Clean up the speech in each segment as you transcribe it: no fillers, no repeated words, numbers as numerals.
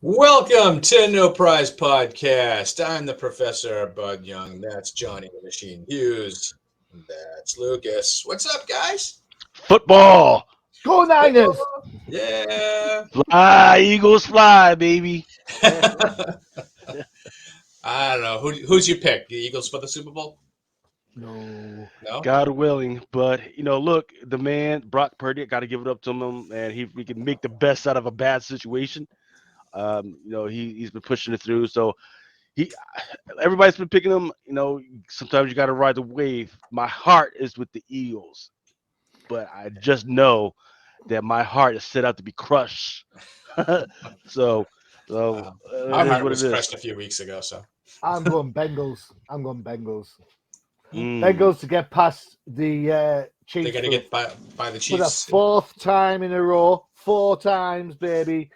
Welcome to No Prize Podcast. I'm the Professor Bud Young. That's Johnny the Machine Hughes. That's Lucas. What's up, guys? Football. Go Niners! Yeah. Fly, Eagles fly, baby. I don't know. Who's your pick? The Eagles for the Super Bowl? No. God willing. But, look, the man, Brock Purdy, got to give it up to him, and he can make the best out of a bad situation. He's been pushing it through. So everybody's been picking him. Sometimes you got to ride the wave. My heart is with the Eagles, but I just know that my heart is set out to be crushed. so Our it is heart what was it is. crushed a few weeks ago. So I'm going Bengals. Mm. Bengals to get past the Chiefs. they got to get by the for Chiefs. the fourth time in a row. 4 times, baby.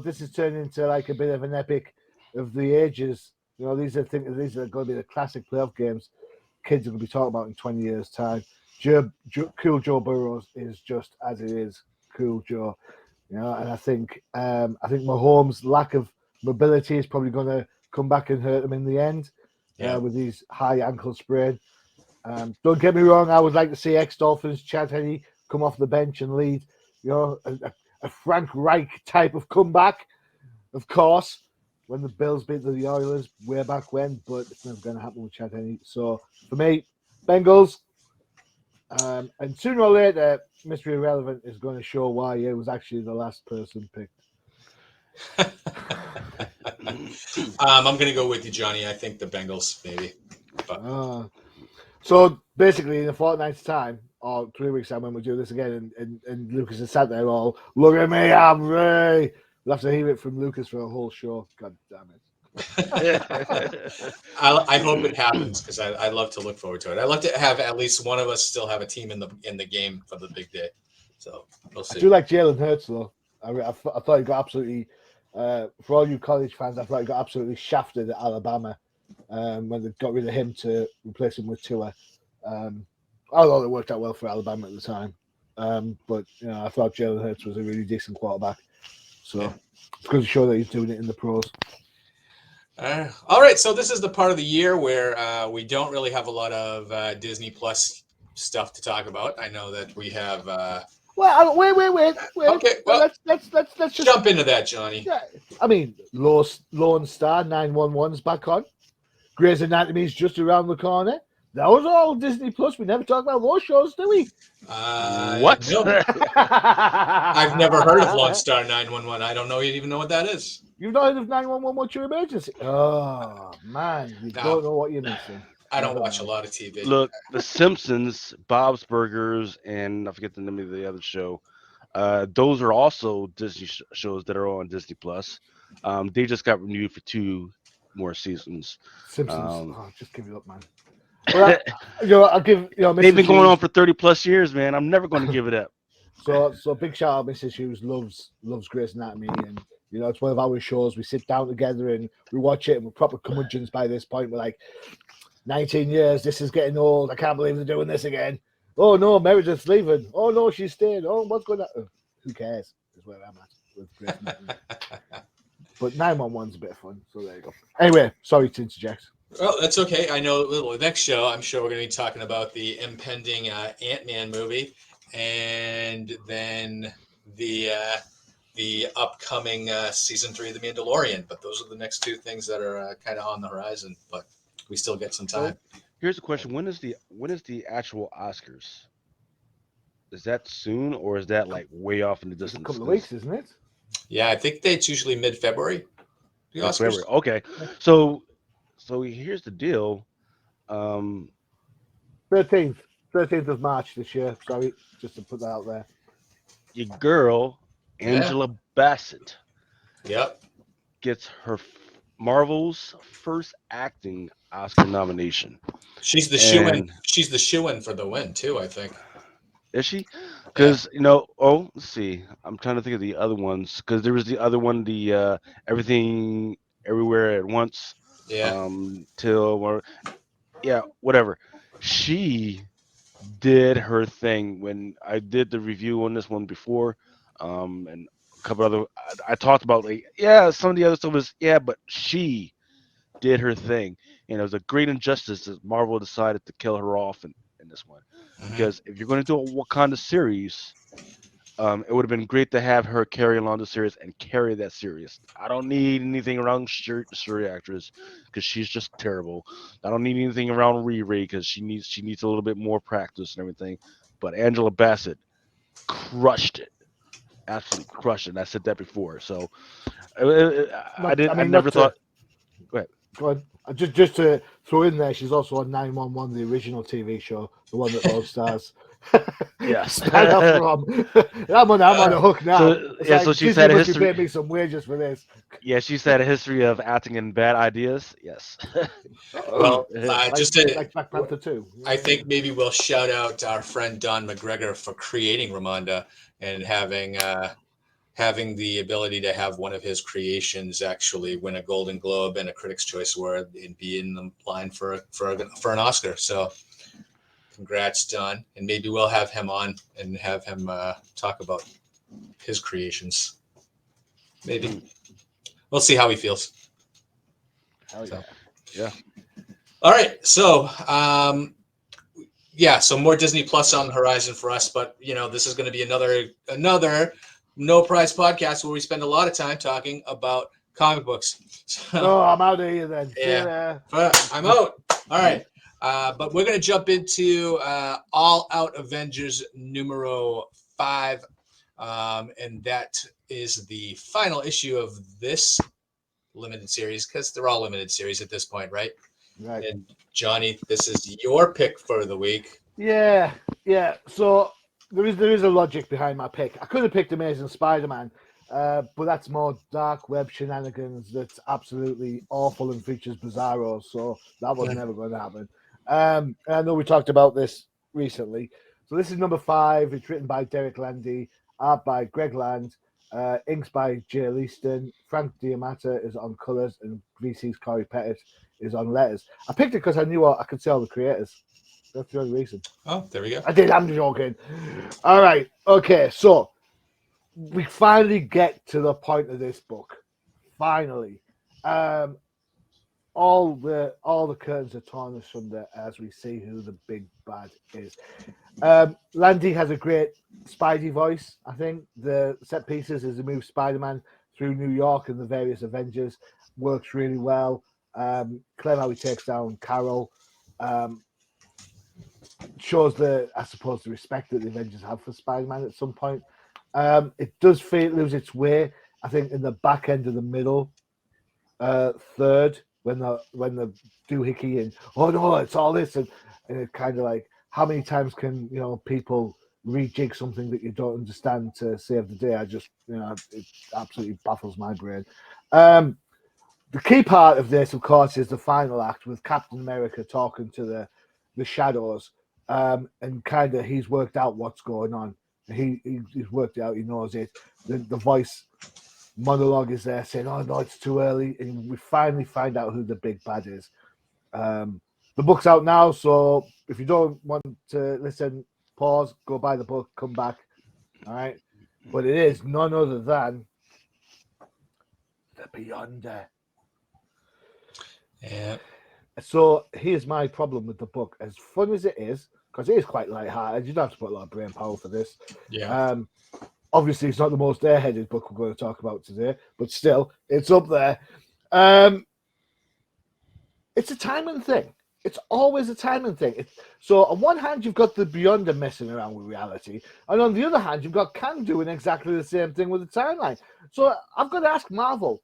This is turning into like a bit of an epic of the ages. These are going to be the classic playoff games kids are going to be talking about in 20 years' time. Cool Joe Burrows is just as it is, Cool Joe. And I think Mahomes' lack of mobility is probably going to come back and hurt him in the end with his high ankle sprain. Don't get me wrong, I would like to see ex-Dolphins Chad Henne come off the bench and lead, a Frank Reich type of comeback, of course, when the Bills beat the Oilers way back when, but it's never going to happen with Chad Henne. So for me, Bengals. And sooner or later, Mr. Irrelevant is going to show why he was actually the last person picked. I'm going to go with you, Johnny. I think the Bengals, maybe. But... So basically, in a fortnight's time, or 3 weeks' time, when we do this again, and Lucas is sat there all, look at me, I'm Ray. We'll have to hear it from Lucas for a whole show. God damn it. I hope it happens because I love to look forward to it. I love to have at least one of us still have a team in the game for the big day. So we'll see. I do like Jalen Hurts though. I thought he got absolutely for all you college fans. I thought he got absolutely shafted at Alabama when they got rid of him to replace him with Tua. Although it worked out well for Alabama at the time, but I thought Jalen Hurts was a really decent quarterback. So it's good to show that he's doing it in the pros. All right, so this is the part of the year where we don't really have a lot of Disney Plus stuff to talk about. I know that we have. Well, wait. Okay, well, let's just jump into that, Johnny. Yeah, I mean, Lone Star 911's back on. Grey's Anatomy is just around the corner. That was all Disney Plus. We never talk about those shows, do we? What? No. I've never heard of Lone Star 911. I don't even know what that is. You've not heard of 911? What's your emergency? Oh, man. You don't know what you're missing. I don't watch a lot of TV. Look, The Simpsons, Bob's Burgers, and I forget the name of the other show. Those are also Disney shows that are on Disney Plus. They just got renewed for 2 more seasons. Simpsons. Just give it up, man. Well, I'll give they've been going on for 30 plus years, man. I'm never going to give it up. So big shout out, Mrs. Hughes loves Grey's Anatomy, and it's one of our shows. We sit down together and we watch it, and we're proper curmudgeons by this point. We're like, 19 years, this is getting old. I can't believe they're doing this again. Oh no, Meredith's leaving. Oh no, she's staying. Oh, what's going on? Who cares? Is where I'm at with Grey's Anatomy. But 911's a bit of fun, so there you go. Anyway, sorry to interject. Well, that's okay. I know the next show, I'm sure we're going to be talking about the impending Ant-Man movie, and then the upcoming season 3 of The Mandalorian. But those are the next 2 things that are kind of on the horizon. But we still get some time. Here's the question: When is the actual Oscars? Is that soon, or is that like way off in the distance? It's a couple of weeks, isn't it? Yeah, I think it's usually mid-February. February. Okay, so So here's the deal. Um, 13th of March this year. Sorry, just to put that out there. your girl Yeah. Angela Bassett Yep. gets her Marvel's first acting Oscar nomination. She's the shoe in. And She's the shoe in for the win too. I think. is she? Yeah. Because let's see. I'm trying to think of the other ones. Because there was the other one, the everything, everywhere at once. Yeah. Till or yeah, whatever. She did her thing when I did the review on this one before. And a couple other. I talked about like yeah, some of the other stuff was yeah, but she did her thing, and it was a great injustice that Marvel decided to kill her off in this one, Hmm. because if you're going to do a Wakanda series, it would have been great to have her carry along the series and carry that series. I don't need anything around Shuri actress because she's just terrible. I don't need anything around Riri because she needs a little bit more practice and everything. But Angela Bassett crushed it, absolutely crushed it. And I said that before, so Not, I I mean, never not to thought. Go ahead. go on. Just to throw in there, she's also on 911, the original TV show, the one that Lord Stars Yes. spun off from. I'm on a hook now. So It's yeah, so like she's Disney had a must be paying history. me some wages for this. Yeah, she's had a history of acting in bad ideas. Yes. Well, Like just to, like Black Panther 2. I think maybe we'll shout out our friend Don McGregor for creating Ramonda and having the ability to have one of his creations actually win a Golden Globe and a Critics' Choice Award and be in the line for an Oscar. So, congrats, Don, and maybe we'll have him on and have him talk about his creations. Maybe we'll see how he feels. Hell So, Yeah. all right, so yeah, so more Disney Plus on the horizon for us, but this is going to be another no prize podcast where we spend a lot of time talking about comic books. So Oh, I'm out of here then. See you yeah, there. I'm out. All right, but we're going to jump into All Out Avengers numero 5, and that is the final issue of this limited series because they're all limited series at this point, right? Right. And Johnny, this is your pick for the week. Yeah. So there is a logic behind my pick. I could have picked Amazing Spider-Man, but that's more dark web shenanigans that's absolutely awful and features Bizarro. So that was never going to happen. And I know we talked about this recently. So this is number 5. It's written by Derek Landy, art by Greg Land, inks by Jay Leaston. Frank Diamata is on colors, and VC's Corey Pettit is on letters. I picked it because I knew I could see all the creators. That's the only reason. Oh, there we go. I did. I'm joking. All right. Okay. So we finally get to the point of this book. Finally, all the curtains are torn asunder as we see who the big bad is. Landy has a great Spidey voice. I think the set pieces as he moves Spider-Man through New York and the various Avengers works really well. Clever how he takes down Carol. Shows the respect that the Avengers have for Spider-Man at some point. It does lose its way, I think, in the back end of the middle third when the doohickey and oh no, it's all this and it kind of like how many times can people rejig something that you don't understand to save the day? I just it absolutely baffles my brain. The key part of this, of course, is the final act with Captain America talking to the shadows, and kind of he's worked out what's going on. He's worked it out. He knows it. The voice monologue is there saying, "Oh no, it's too early," and we finally find out who the big bad is. The book's out now, so if you don't want to listen, pause, go buy the book, come back. All right, but it is none other than the Beyonder. Yeah. So here's my problem with the book. As fun as it is, because it is quite light-hearted, you don't have to put a lot of brain power for this. Yeah. Obviously, it's not the most airheaded book we're going to talk about today, but still, it's up there. It's a timing thing. It's always a timing thing. So on one hand, you've got the Beyonder messing around with reality, and on the other hand, you've got Kang doing exactly the same thing with the timeline. So I've got to ask Marvel,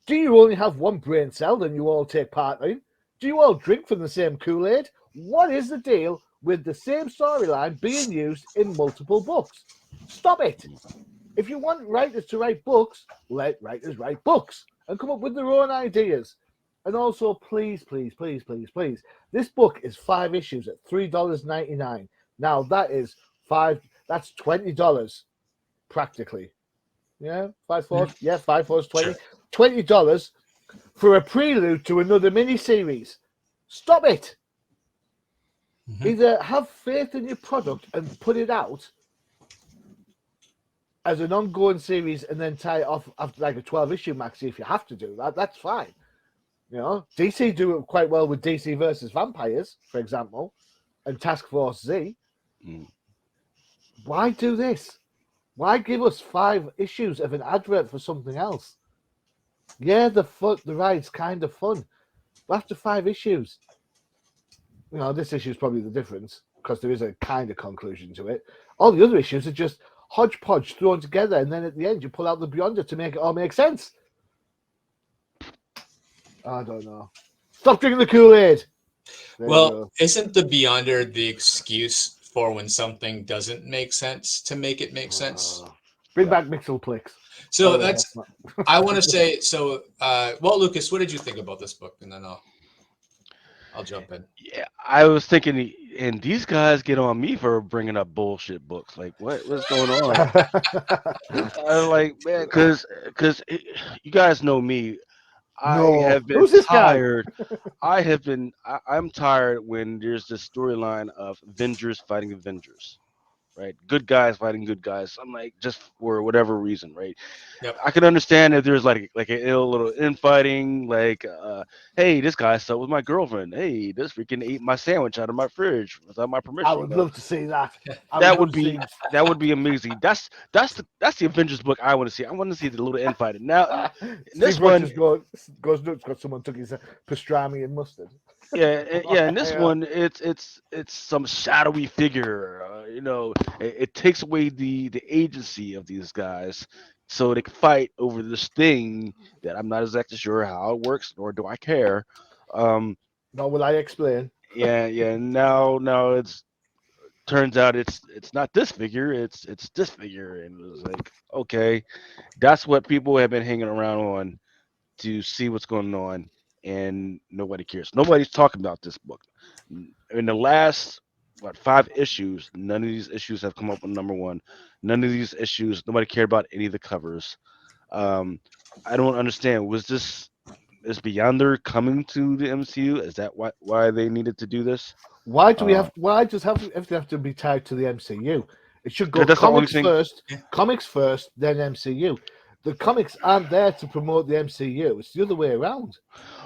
Do you only have one brain cell and you all take part in? Do you all drink from the same Kool-Aid? What is the deal with the same storyline being used in multiple books? Stop it. If you want writers to write books, let writers write books and come up with their own ideas. And also, please, please, please, please, please, this book is 5 issues at $3.99. Now that's $20 practically. Yeah, 5 4. Yeah, 5 4 is 20. Sure. $20 for a prelude to another mini-series. Stop it. Either have faith in your product and put it out as an ongoing series and then tie it off after like a 12-issue maxi if you have to do that. That's fine. You know, DC do it quite well with DC versus Vampires, for example, and Task Force Z. Why do this? Why give us 5 issues of an advert for something else? Yeah, the ride's kind of fun. But after 5 issues, you know, this issue is probably the difference because there is a kind of conclusion to it. All the other issues are just hodgepodge thrown together, and then at the end you pull out the Beyonder to make it all make sense. I don't know. Stop drinking the Kool-Aid. Well, isn't the Beyonder the excuse for when something doesn't make sense to make it make sense? Bring back Mixelplix. So I want to say, so, well, Lucas, what did you think about this book? And then I'll jump in. Yeah, I was thinking, and these guys get on me for bringing up bullshit books. Like, what's going on? I'm like, man, because you guys know me. I have been Who's this guy? tired. I'm tired when there's this storyline of Avengers fighting Avengers, right? Good guys fighting good guys. I'm like, just for whatever reason, right? Yep. I can understand if there's like an ill little infighting, like, hey, this guy slept with my girlfriend. Hey, this freaking ate my sandwich out of my fridge without my permission. I would love to see that. That would be amazing. That's the Avengers book I want to see. I want to see the little infighting. Now, this one goes nuts because someone took his pastrami and mustard. Yeah. In this one, it's some shadowy figure. You know, it takes away the agency of these guys, so they can fight over this thing that I'm not exactly sure how it works, nor do I care. Nor will I explain. Yeah. Now it's turns out it's not this figure. It's this figure, and it was like, okay, that's what people have been hanging around on to see what's going on, and nobody cares. Nobody's talking about this book. In the last 5 issues, none of these issues have come up with number 1. None of these issues, nobody cared about any of the covers. I don't understand. Was this is Beyonder coming to the MCU? Is that why they needed to do this? Why do we have? Why does everything have to be tied to the MCU? It should go comics first, then MCU. The comics aren't there to promote the MCU. It's the other way around.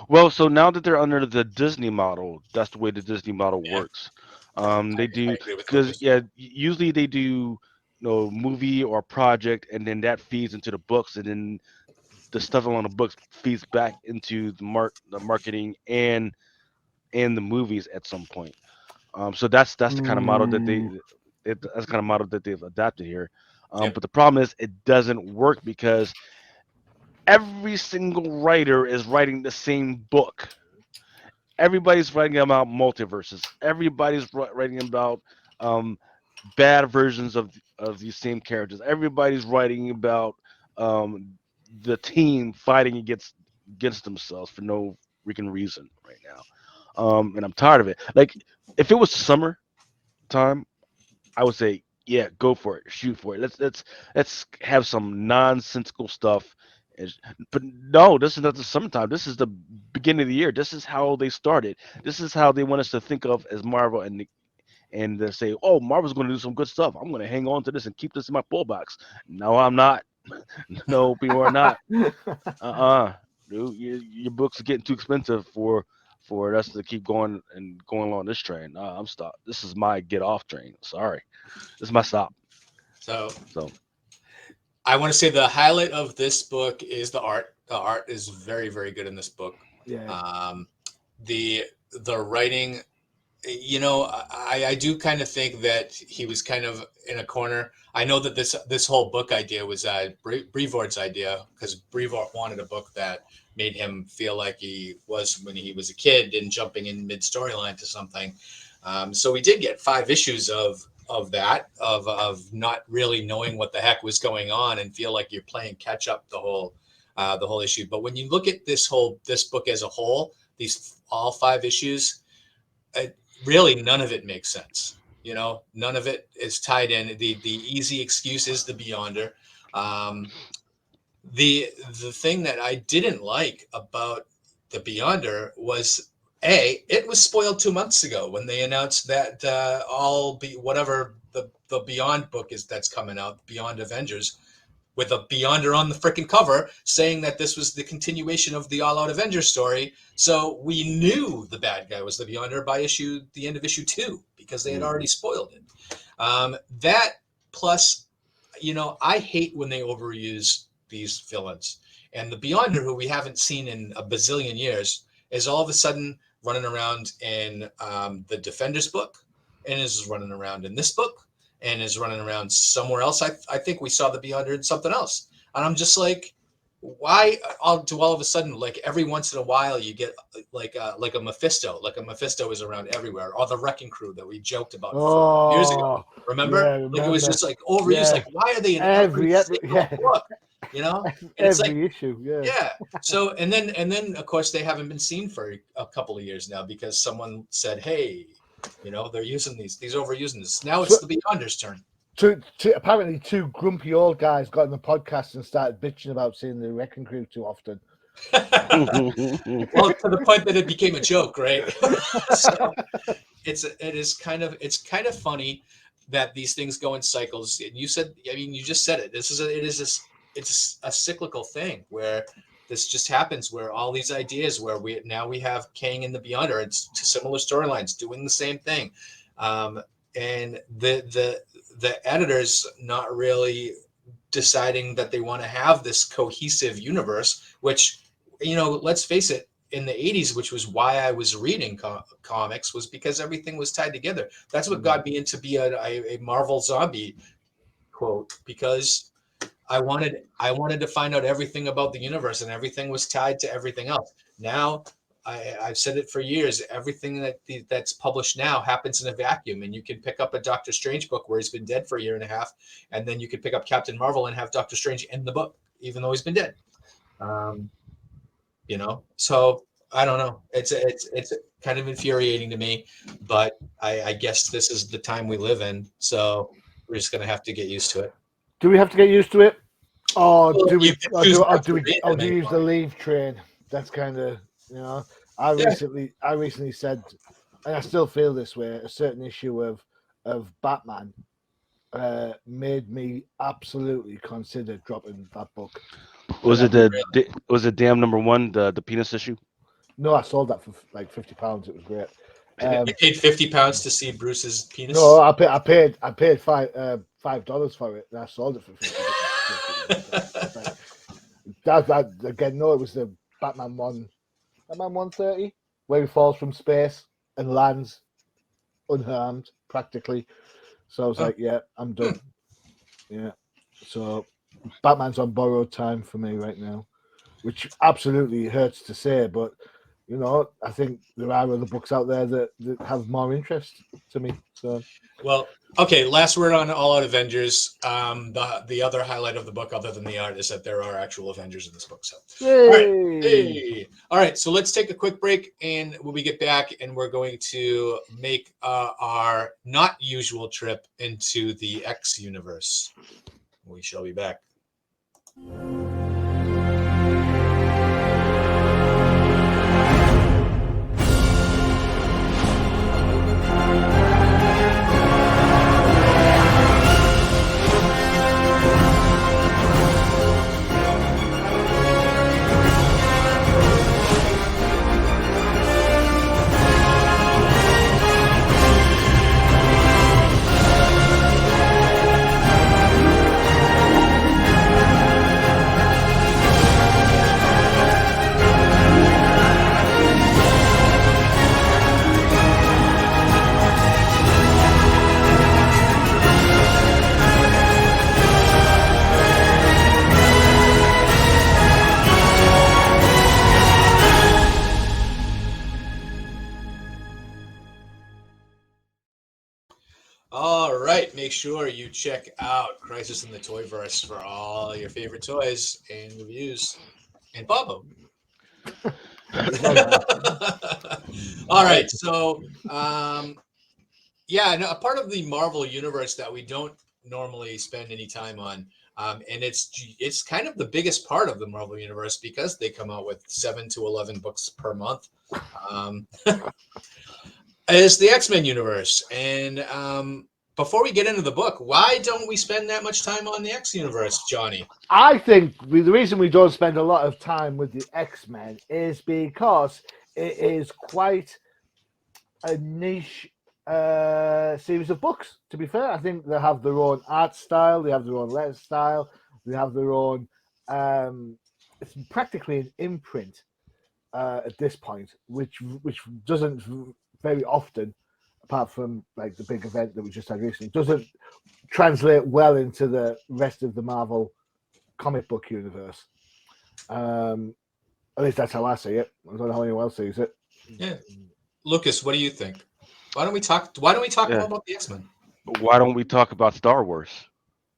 Well, so now that they're under the Disney model, that's the way the Disney model works. They do because usually they do movie or project, and then that feeds into the books, and then the stuff along the books feeds back into the marketing and the movies at some point. So that's the kind of model that that's the kind of model that they've adapted here. But the problem is it doesn't work because every single writer is writing the same book. Everybody's writing about multiverses. Everybody's writing about bad versions of these same characters. Everybody's writing about the team fighting against themselves for no freaking reason right now. And I'm tired of it. Like, if it was summer time, I would say, yeah, go for it, shoot for it. Let's have some nonsensical stuff. But no, this is not the summertime. This is the beginning of the year. This is how they started. This is how they want us to think of as Marvel, and they say, oh, Marvel's going to do some good stuff. I'm going to hang on to this and keep this in my pull box. No, I'm not. No, people are not. Dude, your books are getting too expensive for us to keep going along this train. I'm stopped. This is my get off train. Sorry, this is my stop. So I want to say the highlight of this book is the art. The art is very, very good in this book. Yeah. The writing I do kind of think that he was kind of in a corner. I know that this whole book idea was Brevoort's idea, because Brevoort wanted a book that made him feel like he was when he was a kid and jumping in mid storyline to something. So we did get 5 issues of that, of not really knowing what the heck was going on and feel like you're playing catch up the whole issue. But when you look at this book as a whole, these all 5 issues, really none of it makes sense. None of it is tied in. The easy excuse is the Beyonder. The thing that I didn't like about the Beyonder was it was spoiled 2 months ago when they announced that whatever the Beyond book is that's coming out, Beyond Avengers, with a Beyonder on the freaking cover saying that this was the continuation of the All Out Avengers story. So we knew the bad guy was the Beyonder by the end of issue 2, because they had already spoiled it. That plus, I hate when they overuse these villains. And the Beyonder, who we haven't seen in a bazillion years, is all of a sudden running around in the Defenders book, and is running around in this book, and is running around somewhere else. I think we saw the Beyonder in something else. And I'm just like, why do all of a sudden, like every once in a while, you get like a Mephisto? Like a Mephisto is around everywhere. Or the Wrecking Crew that we joked about years ago. Remember? Like it was just like overused. Yeah. Like, why are they in every single book? And it's every like, issue. Yeah. So and then of course they haven't been seen for a couple of years now, because someone said, hey, they're using these overusing this. Now it's the Beyonder's turn. Apparently 2 grumpy old guys got in the podcast and started bitching about seeing the Wrecking Crew too often. Well, to the point that it became a joke, right? So it's kind of funny that these things go in cycles. And you just said it. It's a cyclical thing where this just happens, where all these ideas where we have Kang and the Beyonder, it's similar storylines doing the same thing, and the editors not really deciding that they want to have this cohesive universe, which let's face it, in the 80s, which was why I was reading comics, was because everything was tied together. That's what got me into be a Marvel zombie quote, because I wanted to find out everything about the universe, and everything was tied to everything else. Now, I've said it for years, everything that's published now happens in a vacuum, and you can pick up a Doctor Strange book where he's been dead for a year and a half, and then you could pick up Captain Marvel and have Doctor Strange in the book, even though he's been dead. So I don't know. It's kind of infuriating to me, but I guess this is the time we live in, so we're just going to have to get used to it. Do we have to get used to it? Or do we use the leave train? That's kind of, I recently said, and I still feel this way, a certain issue of Batman made me absolutely consider dropping that book. Was it Damn #1, the penis issue? No, I sold that for like £50. It was great. You paid £50 to see Bruce's penis? No, I paid $5 for it, and I sold it for $50. that again, no, it was the Batman 130, where he falls from space and lands unharmed practically. So I was like, yeah, I'm done. Yeah. So Batman's on borrowed time for me right now, which absolutely hurts to say, but I think there are other books out there that have more interest to me. So, well, okay. Last word on All Out Avengers. The other highlight of the book, other than the art, is that there are actual Avengers in this book. So, all right. So let's take a quick break, and when we get back, and we're going to make our not usual trip into the X universe. We shall be back. make sure you check out Crisis in the Toyverse for all your favorite toys and reviews. And Bobo. All right. So, yeah, no, a part of the Marvel universe that we don't normally spend any time on, and it's kind of the biggest part of the Marvel universe because they come out with 7 to 11 books per month. Is the X-Men universe, and before we get into the book, why don't we spend that much time on the X universe, Johnny? I think the reason we don't spend a lot of time with the X-Men is because it is quite a niche series of books. To be fair, I think they have their own art style, they have their own letter style, they have their own. It's practically an imprint at this point, which doesn't very often, apart from like the big event that we just had recently, doesn't translate well into the rest of the Marvel comic book universe. At least that's how I see it. I don't know how anyone else sees it. Yeah, Lucas, what do you think? Why don't we talk more about the X-Men? Why don't we talk about Star Wars?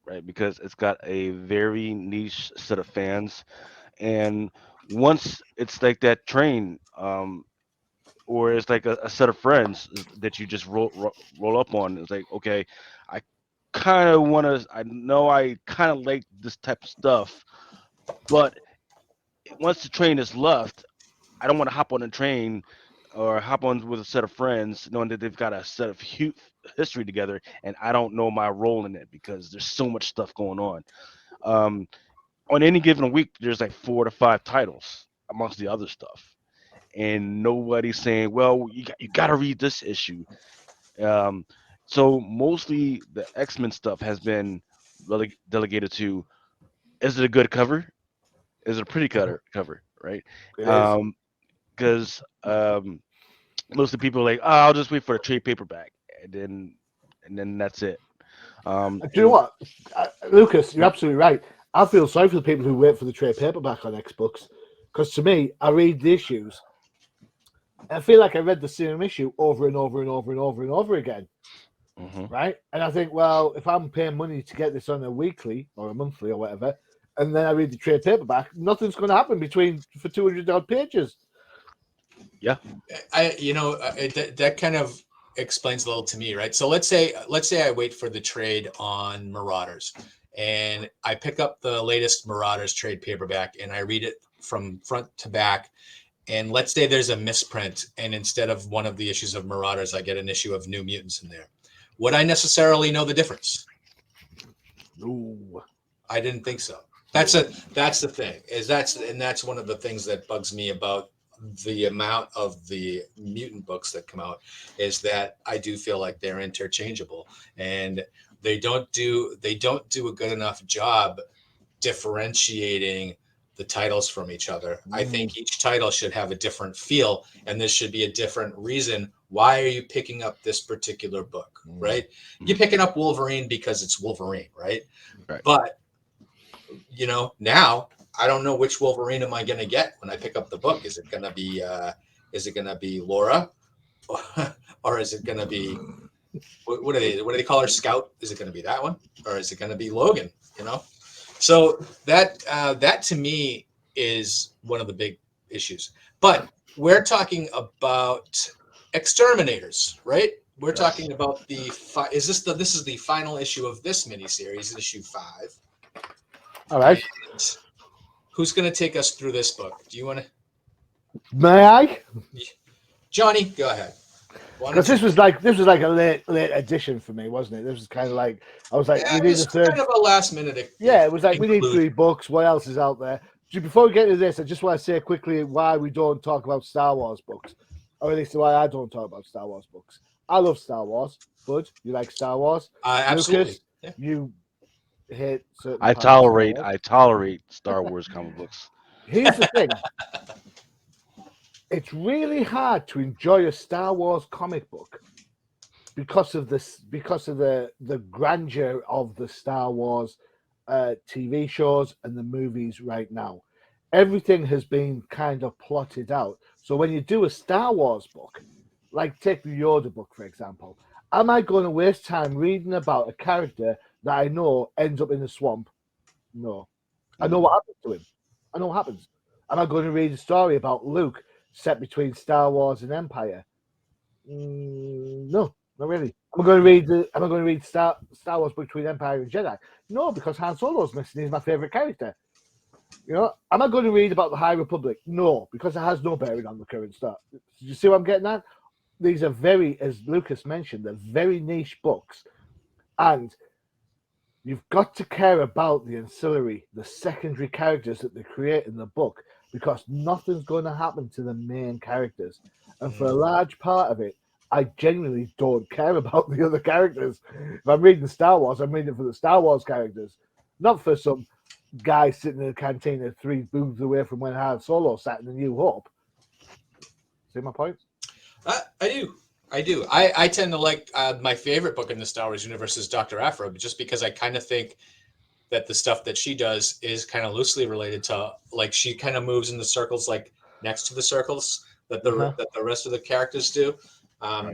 Right, because it's got a very niche set of fans, and once it's like that train, or it's like a set of friends that you just roll up on. It's like, okay, I kind of want to. I know I kind of like this type of stuff, but once the train is left, I don't want to hop on the train or hop on with a set of friends knowing that they've got a set of history together and I don't know my role in it because there's so much stuff going on. Um, on any given week, there's like 4 to 5 titles amongst the other stuff, and nobody's saying, "Well, you got to read this issue." Um, so mostly the X-Men stuff has been delegated to: is it a good cover? Is it a pretty cover? Right? It is. Because most of the people are like, oh, I'll just wait for a trade paperback, and then that's it. Do you know what, Lucas? You're absolutely right. I feel sorry for the people who wait for the trade paperback on X books, because to me, I read the issues. I feel like I read the same issue over and over and over and over and over again, right? And I think, well, if I'm paying money to get this on a weekly or a monthly or whatever, and then I read the trade paperback, nothing's going to happen for 200 odd pages. Yeah, that kind of explains a little to me, right? So let's say I wait for the trade on Marauders, and I pick up the latest Marauders trade paperback, and I read it from front to back. And let's say there's a misprint, and instead of one of the issues of Marauders, I get an issue of New Mutants in there. Would I necessarily know the difference? No, I didn't think so. That's the thing. That's one of the things that bugs me about the amount of the mutant books that come out, is that I do feel like they're interchangeable, and they don't do a good enough job differentiating the titles from each other. I think each title should have a different feel, and this should be a different reason. Why are you picking up this particular book, right? You're picking up Wolverine because it's Wolverine, right? But now I don't know which Wolverine am I going to get when I pick up the book. Is it going to be Laura, or is it going to be what do they call her, Scout? Is it going to be that one, or is it going to be Logan? So that to me is one of the big issues. But we're talking about Exterminators, right? We're talking about this is the final issue of this miniseries, issue 5. all right. And who's going to take us through this book? Do you want to? May I? Johnny, go ahead. Because this was like a late addition for me, wasn't it? This was kind of like, I was like, we need a third. Kind of a last minute. Yeah, it was like, we need 3 books. What else is out there? Before we get into this, I just want to say quickly why we don't talk about Star Wars books, or at least why I don't talk about Star Wars books. I love Star Wars. Bud, you like Star Wars? Absolutely. Lucas, you hate certain. I tolerate Star Wars comic books. Here's the thing. It's really hard to enjoy a Star Wars comic book because of the grandeur of the Star Wars TV shows and the movies right now. Everything has been kind of plotted out. So when you do a Star Wars book, like take the Yoda book, for example, am I going to waste time reading about a character that I know ends up in the swamp? No. I know what happens to him. I know what happens. Am I going to read a story about Luke set between Star Wars and Empire? No, not really. Am I going to read Star Wars between Empire and Jedi? No, because Han Solo's missing. He's my favorite character. You know, am I going to read about the High Republic? No, because it has no bearing on the current stuff. Do you see what I'm getting at? These are very, as Lucas mentioned, they're very niche books, and you've got to care about the ancillary, the secondary characters that they create in the book, because nothing's going to happen to the main characters. And for a large part of it, I genuinely don't care about the other characters. If I'm reading Star Wars, I'm reading for the Star Wars characters, not for some guy sitting in a cantina 3 booths away from when Han Solo sat in the New Hope. See my point? I do. I tend to like my favorite book in the Star Wars universe is Dr. Aphra, just because I kind of think that the stuff that she does is kind of loosely related to, like, she kind of moves in the circles, like next to the circles that the rest of the characters do.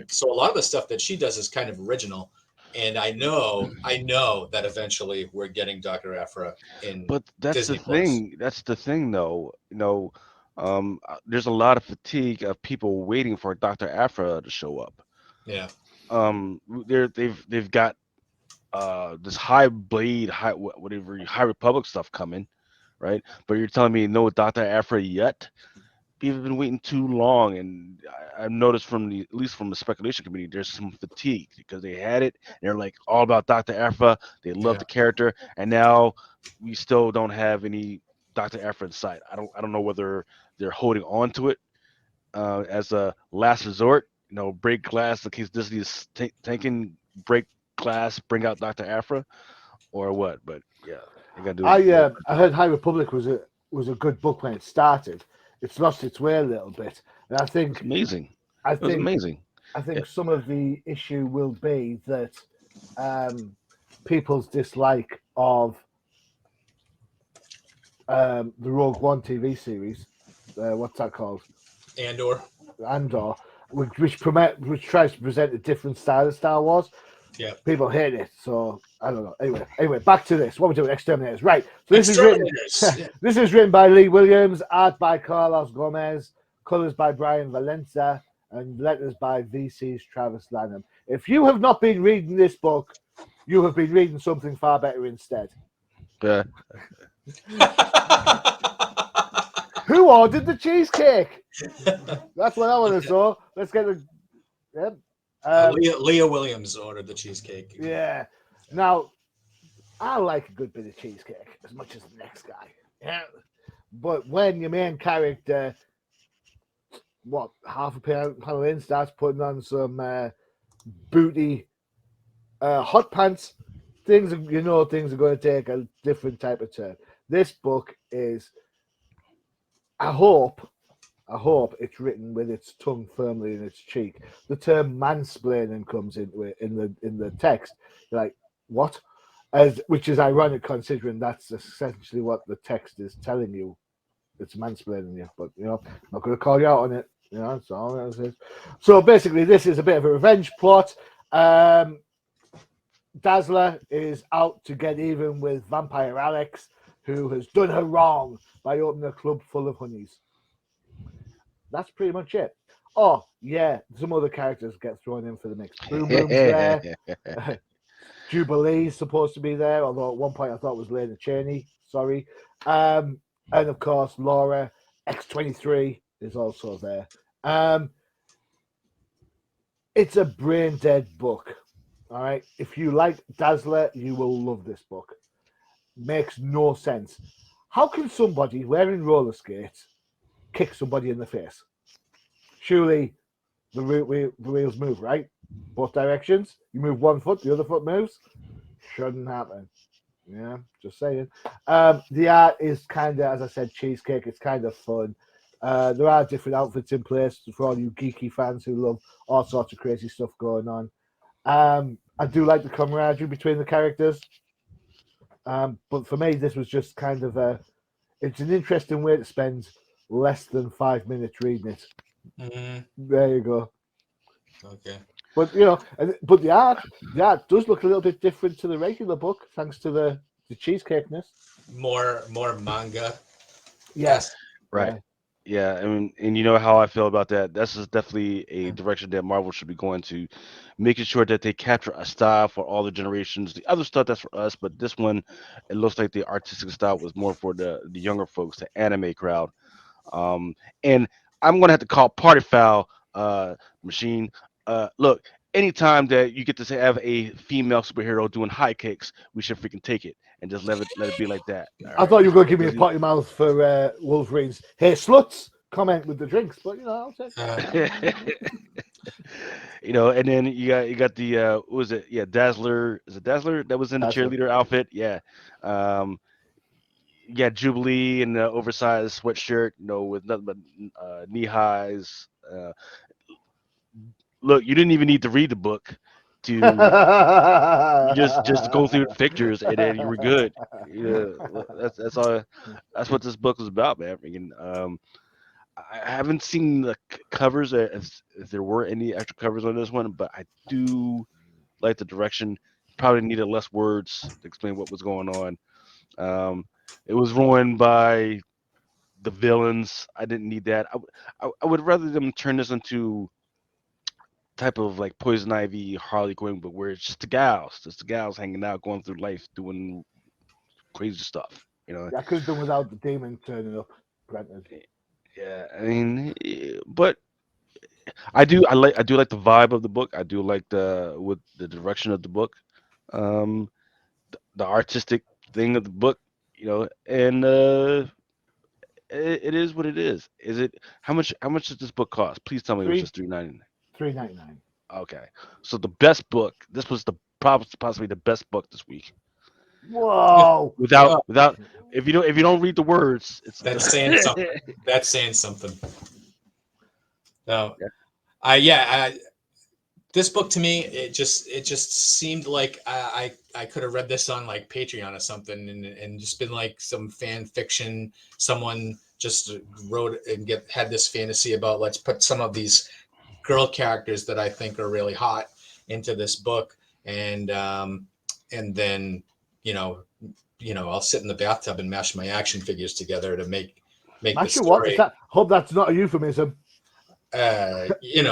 So a lot of the stuff that she does is kind of original, and I know that eventually we're getting Dr. Aphra in. But that's Disney the Plus. thing. That's the thing, though. There's a lot of fatigue of people waiting for Dr. Aphra to show up. Yeah. They've got this High Blade, High Republic stuff coming, right? But you're telling me no Dr. Aphra yet? People have been waiting too long, and I've noticed at least from the speculation community, there's some fatigue because they had it, and they're like all about Dr. Aphra. They love the character, and now we still don't have any Dr. Aphra in sight. I don't know whether they're holding on to it as a last resort. Break glass in case Disney is tanking, break glass, bring out Dr. Aphra, or what? But yeah, they gotta do. I heard High Republic was a good book when it started. It's lost its way a little bit, and I think it's amazing. It was amazing. I think some of the issue will be that people's dislike of the Rogue One TV series, what's that called? Andor, which tries to present a different style of Star Wars. Yeah. People hate it, so I don't know. Anyway, back to this. What we're doing, Exterminators. Right. So this is written by Lee Williams, art by Carlos Gomez, colors by Brian Valenza, and letters by VC's Travis Lanham. If you have not been reading this book, you have been reading something far better instead. Yeah. Who ordered the cheesecake? That's what I want to know. Let's get the. Yep. Leah Williams ordered the cheesecake. Yeah. Now, I like a good bit of cheesecake as much as the next guy. Yeah. But when your main character, half a panel in, starts putting on some booty hot pants, things are going to take a different type of turn. This book is, I hope it's written with its tongue firmly in its cheek. The term mansplaining comes into it in the text. You're like, what? Which is ironic considering that's essentially what the text is telling you. It's mansplaining you, but I'm not going to call you out on it. That's all that is. So basically, this is a bit of a revenge plot. Dazzler is out to get even with Vampire Alex, who has done her wrong by opening a club full of honeys. That's pretty much it. Oh, yeah, some other characters get thrown in for the mix. Boom Boom's there. Jubilee's supposed to be there, although at one point I thought it was Lena Cheney. Sorry. And of course, Laura X-23 is also there. It's a brain dead book. All right. If you like Dazzler, you will love this book. Makes no sense. How can somebody wearing roller skates kick somebody in the face? Surely the wheels move, right? Both directions. You move one foot, the other foot moves. Shouldn't happen. Yeah, just saying. The art is kind of, as I said, cheesecake. It's kind of fun. There are different outfits in place for all you geeky fans who love all sorts of crazy stuff going on. I do like the camaraderie between the characters. But for me, this was just kind of it's an interesting way to spend less than 5 minutes reading it. Mm-hmm. There you go. Okay. But but the art does look a little bit different to the regular book, thanks to the cheesecakeness. More manga. Yes. Right. Yeah, I mean, and you know how I feel about that. That's just definitely a direction that Marvel should be going to, making sure that they capture a style for all the generations. The other stuff that's for us, but this one, it looks like the artistic style was more for the younger folks, the anime crowd. And I'm gonna have to call party foul, machine. Look, anytime that you get to say have a female superhero doing high kicks, we should freaking take it and just let it be like that. All I right. thought you were going to give me a Because potty mouth for Wolverine's. Hey, sluts, comment with the drinks, but I'll take and then you got the what was it? Yeah, Dazzler. Is it Dazzler that was in the Dazzler. cheerleader outfit? Yeah. Um, yeah, Jubilee in the oversized sweatshirt, with nothing but knee highs. Look, you didn't even need to read the book to you just go through the pictures and then you were good. That's all. That's what this book was about, man. I haven't seen the covers if there were any extra covers on this one, but I do like the direction. Probably needed less words to explain what was going on. It was ruined by the villains. I didn't need that. I would rather them turn this into type of like Poison Ivy, Harley Quinn, but where it's just the gals hanging out, going through life, doing crazy stuff. I could have done without the demon turning up. Granted. Yeah, I mean, but I do like the vibe of the book. I do like the direction of the book, um, the artistic thing of the book, and it is what it is. Is it how much does this book cost? Please tell me it was just $3.99. $3.99. Okay, so the best book. This was possibly the best book this week. Whoa! Without if you don't read the words, it's That's saying something. That's saying something. No, this book to me, it just seemed like I could have read this on like Patreon or something, and just been like some fan fiction. Someone just wrote and had this fantasy about, let's put some of these girl characters that I think are really hot into this book, and then I'll sit in the bathtub and mash my action figures together to make the Actually, what is story. that? Hope that's not a euphemism. Hey, take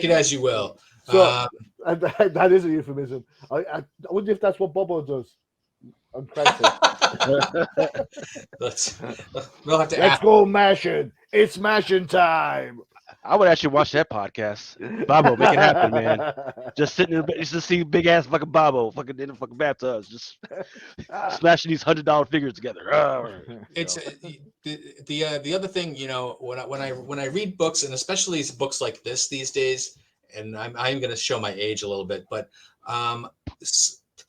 it as you will. So that is a euphemism. I wonder if that's what Bobo does on Craigslist. We'll have to Let's ask. go mashing. It's mashing time. I would actually watch that podcast. Babo, make it happen, man. Just sitting in the just to see big ass fucking Babo fucking in the fucking bathtubs, just smashing these $100 figures together. It's the other thing, when I read books, and especially books like this these days, and I'm going to show my age a little bit, but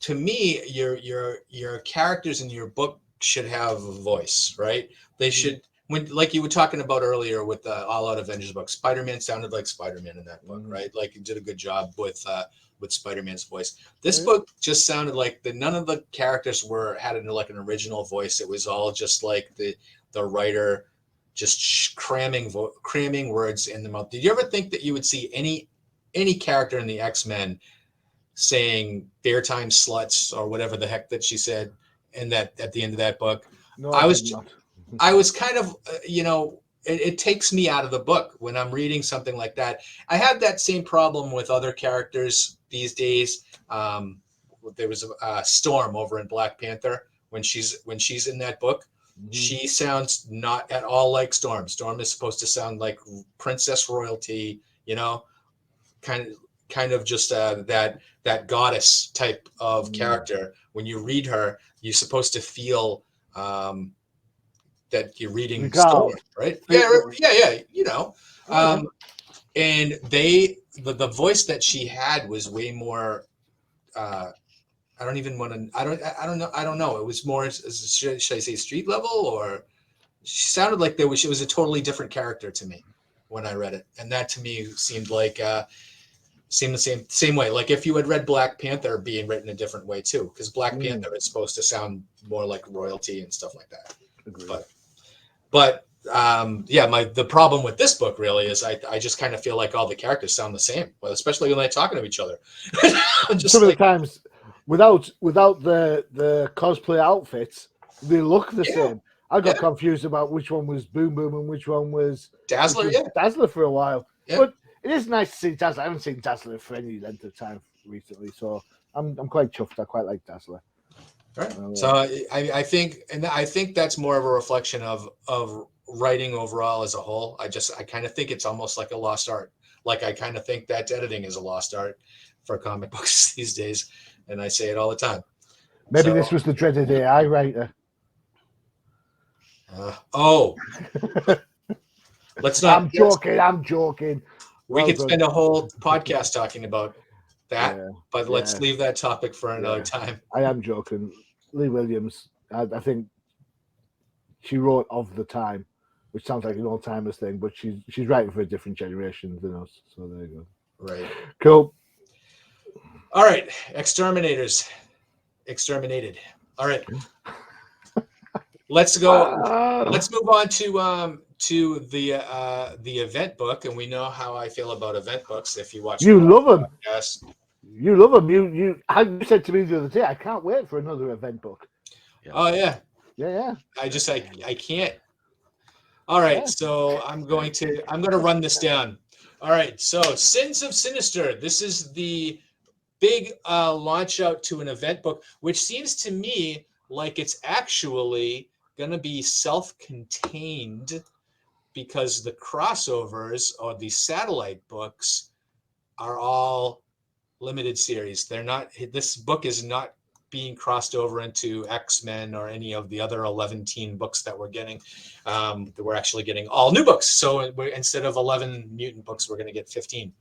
to me, your characters in your book should have a voice, right? They should. Like you were talking about earlier with the All Out Avengers book, Spider-Man sounded like Spider-Man in that book, right? Like you did a good job with Spider-Man's voice. This book just sounded like none of the characters had an original voice. It was all just like the writer just cramming words in the mouth. Did you ever think that you would see any character in the X-Men saying "fair time sluts" or whatever the heck that she said in that at the end of that book? No, I was kind of, it takes me out of the book when I'm reading something like that. I have that same problem with other characters these days. There was a Storm over in Black Panther. When she's in that book, she sounds not at all like Storm. Storm is supposed to sound like princess royalty, kind of just that goddess type of character. When you read her, you're supposed to feel that you're reading Storm, right? Yeah. And the voice that she had was way more. I don't know. It was more. Should I say street level, or she sounded like it was a totally different character to me when I read it, and that to me seemed like seemed the same way. Like if you had read Black Panther being written a different way too, because Black Panther is supposed to sound more like royalty and stuff like that. Agreed. But the problem with this book really is I just kind of feel like all the characters sound the same, well, especially when they're talking to each other. Just some of the like, times, without the cosplay outfits, they look the Yeah. same. I got Yeah. confused about which one was Boom Boom and which one was Dazzler, yeah. Dazzler for a while. Yeah. But it is nice to see Dazzler. I haven't seen Dazzler for any length of time recently, so I'm quite chuffed. I quite like Dazzler. Right. So I think that's more of a reflection of writing overall as a whole. I kind of think it's almost like a lost art. Like I kind of think that editing is a lost art for comic books these days, and I say it all the time. Maybe this was the dreaded AI writer. Let's not. I'm joking. We could spend a whole podcast talking about that, but let's leave that topic for another time. I am joking. Lee Williams, I think she wrote of the time, which sounds like an old timers thing, but she's writing for a different generation than us. So there you go. Right. Cool. All right, exterminated. All right. Let's go. Let's move on to the event book, and we know how I feel about event books. If you watch, you love them. Yes, you love them. You said to me the other day, I can't wait for another event book. Yeah. Oh yeah. Yeah. I can't. All right, so I'm going to run this down. All right, so Sins of Sinister. This is the big launch out to an event book, which seems to me like it's actually going to be self-contained, because the crossovers or the satellite books are all limited series. They're not. This book is not being crossed over into X-Men or any of the other 11 teen books that we're getting. We're actually getting all new books. So instead of 11 mutant books, we're going to get 15.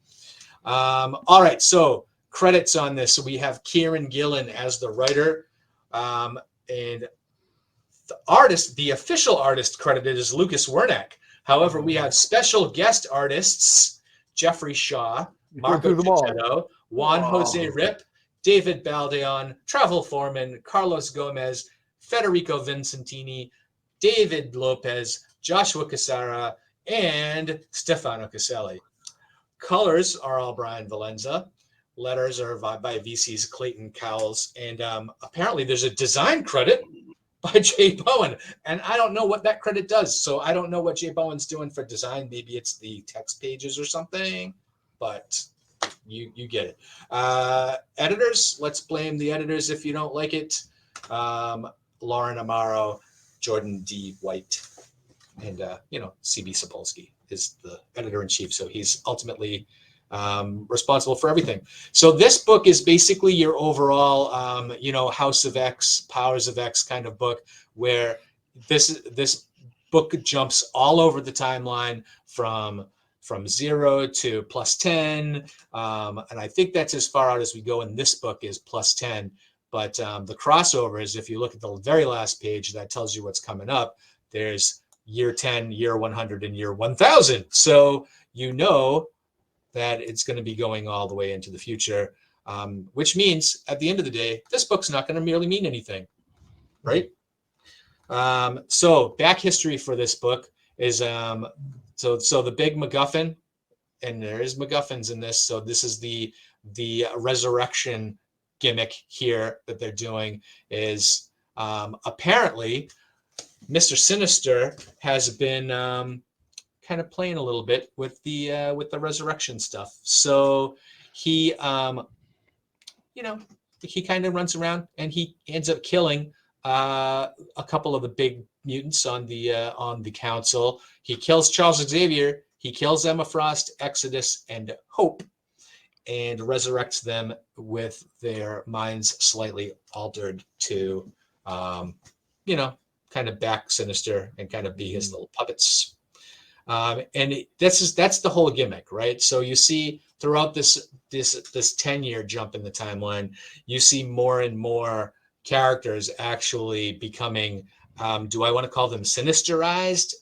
All right. So credits on this. So we have Kieran Gillen as the writer, and the artist, the official artist credited is Lucas Wernack. However, we have special guest artists, Jeffrey Shaw, Marco Pichetto, Juan Jose Rip, David Baldeon, Travel Foreman, Carlos Gomez, Federico Vincentini, David Lopez, Joshua Cassara, and Stefano Caselli. Colors are all Brian Valenza. Letters are by VC's Clayton Cowles. And apparently there's a design credit by Jay Bowen. And I don't know what that credit does. So I don't know what Jay Bowen's doing for design. Maybe it's the text pages or something. But you get it. Editors, let's blame the editors if you don't like it. Lauren Amaro, Jordan D. White, and CB Sapolsky is the editor-in-chief. So he's ultimately responsible for everything. So this book is basically your overall, House of X, Powers of X kind of book, where this book jumps all over the timeline from 0 to +10, and I think that's as far out as we go in this book is +10. But the crossovers, if you look at the very last page, that tells you what's coming up. There's year 10, year 100, and year 1000. So you know that it's going to be going all the way into the future, which means at the end of the day, this book's not going to merely mean anything, right? So back history for this book is so the big MacGuffin, and there is MacGuffins in this. So this is the resurrection gimmick here that they're doing is apparently Mr. Sinister has been kind of playing a little bit with the resurrection stuff. So he he kind of runs around and he ends up killing a couple of the big mutants on the council. He kills Charles Xavier, he kills Emma Frost, Exodus, and Hope, and resurrects them with their minds slightly altered to kind of back Sinister and kind of be his little puppets. And that's the whole gimmick, right? So you see throughout this 10-year jump in the timeline, you see more and more characters actually becoming, do I want to call them sinisterized?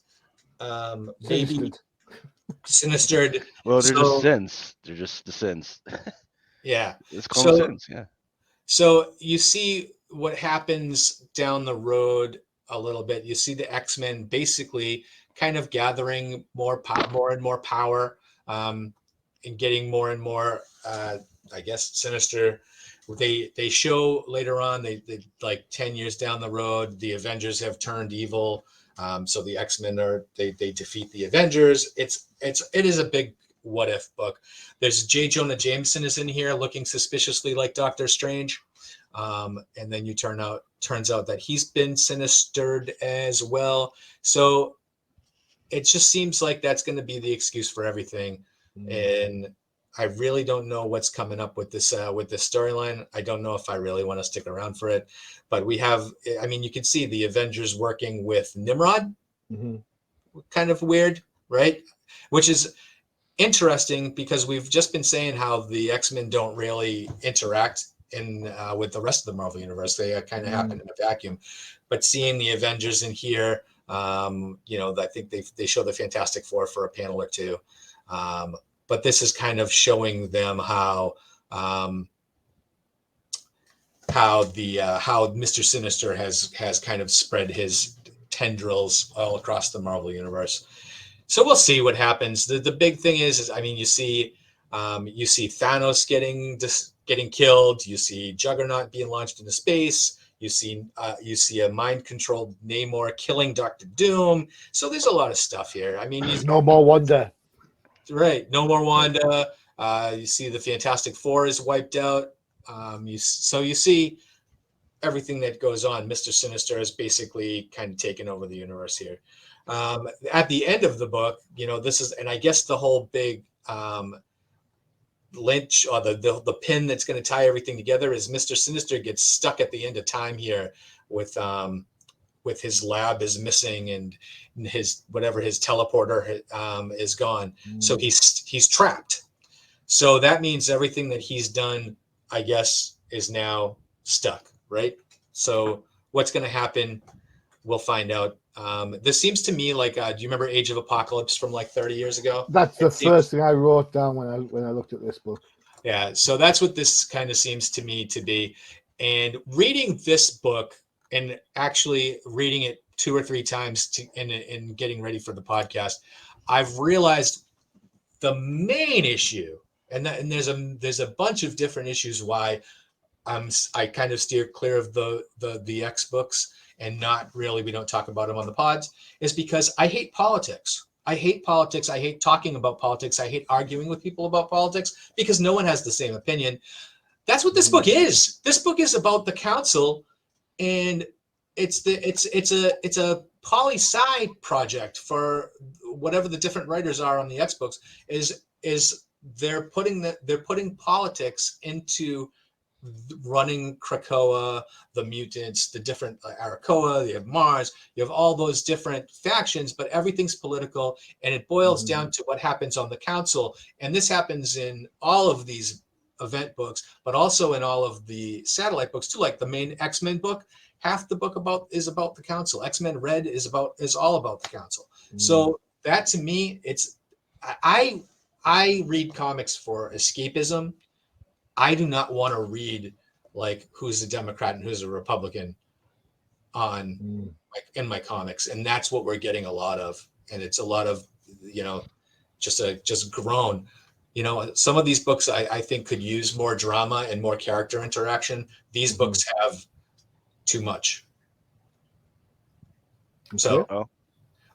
Maybe sinistered. Well, they're just sins. They're just the sins. Yeah. It's called sins, yeah. So you see what happens down the road a little bit, you see the X-Men basically kind of gathering more and more power, and getting more and more, I guess, sinister. They show later on, they like 10 years down the road, the Avengers have turned evil. So the X-Men they defeat the Avengers. It is a big what if book. There's J. Jonah Jameson is in here looking suspiciously like Doctor Strange. And then turns out that he's been sinistered as well. So it just seems like that's going to be the excuse for everything. And I really don't know what's coming up with this storyline. I don't know if I really want to stick around for it, but we have, I mean, you can see the Avengers working with Nimrod, kind of weird, right? Which is interesting because we've just been saying how the X-Men don't really interact with the rest of the Marvel universe. They kind of happen in a vacuum, but seeing the Avengers in here, I think they show the Fantastic Four for a panel or two. But this is kind of showing them how Mr. Sinister has kind of spread his tendrils all across the Marvel universe. So we'll see what happens. The big thing is I mean, you see Thanos getting killed. You see Juggernaut being launched into space. You see a mind-controlled Namor killing Doctor Doom. So there's a lot of stuff here. I mean, no more Wanda. Right, no more Wanda. You see the Fantastic Four is wiped out. You see everything that goes on. Mr. Sinister is basically kind of taken over the universe here. At the end of the book, this is, and I guess the whole big lynch or the pin that's going to tie everything together is Mr. Sinister gets stuck at the end of time here with his lab is missing and his teleporter is gone. So he's trapped. So that means everything that he's done, I guess, is now stuck, right? So what's going to happen? We'll find out. This seems to me like, do you remember Age of Apocalypse from like 30 years ago? That's the first thing I wrote down when I looked at this book. Yeah, so that's what this kind of seems to me to be. And reading this book and actually reading it 2 or 3 times in getting ready for the podcast, I've realized the main issue, and there's a bunch of different issues why I kind of steer clear of the X books and not really, we don't talk about them on the pods, is because I hate politics. I hate politics. I hate talking about politics. I hate arguing with people about politics because no one has the same opinion. That's what this book is. This book is about the council, and it's a poli-sci project for whatever the different writers are on the X books. Is they're putting politics into running Krakoa, the mutants, the different Arakoa, you have Mars, you have all those different factions, but everything's political, and it boils down to what happens on the council. And this happens in all of these event books, but also in all of the satellite books too, like the main X-Men book. Half the book is about the council. X-Men Red is all about the council. So that to me, I read comics for escapism. I do not want to read like who's a Democrat and who's a Republican in my comics, and that's what we're getting a lot of. And it's a lot of just groan. Some of these books I think could use more drama and more character interaction. These books have too much. So, all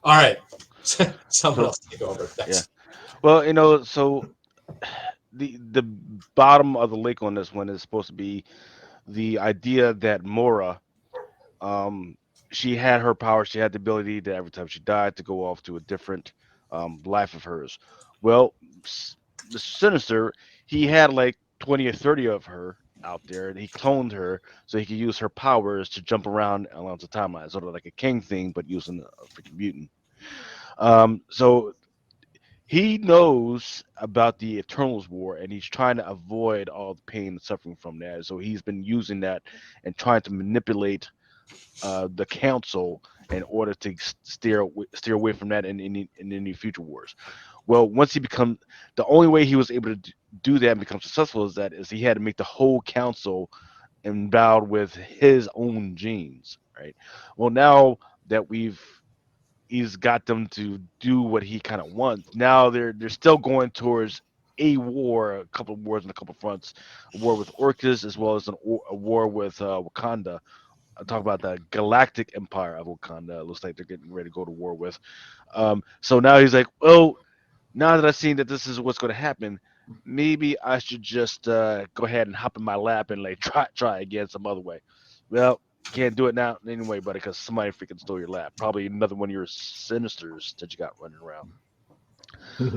right, someone else take over. Thanks. Yeah. Well, so the bottom of the lake on this one is supposed to be the idea that Mora, she had her power. She had the ability that every time she died to go off to a different life of hers. Well, the Sinister, he had like 20 or 30 of her out there, and he cloned her so he could use her powers to jump around along the timeline, sort of like a King thing, but using a freaking mutant. So he knows about the Eternals War, and he's trying to avoid all the pain and suffering from that. So he's been using that and trying to manipulate the council in order to steer away from that in any future wars. Well, once the only way he was able to do that and become successful is he had to make the whole council endowed with his own genes, right? Well, now that he's got them to do what he kind of wants. Now they're still going towards a war, a couple of wars on a couple of fronts, a war with Orcus as well as a war with Wakanda. I'm talking about the Galactic Empire of Wakanda. It looks like they're getting ready to go to war with. So now he's like, well, now that I've seen that this is what's going to happen, maybe I should just go ahead and hop in my lap and like try again some other way. Well, can't do it now anyway, buddy, because somebody freaking stole your lap. Probably another one of your sinisters that you got running around.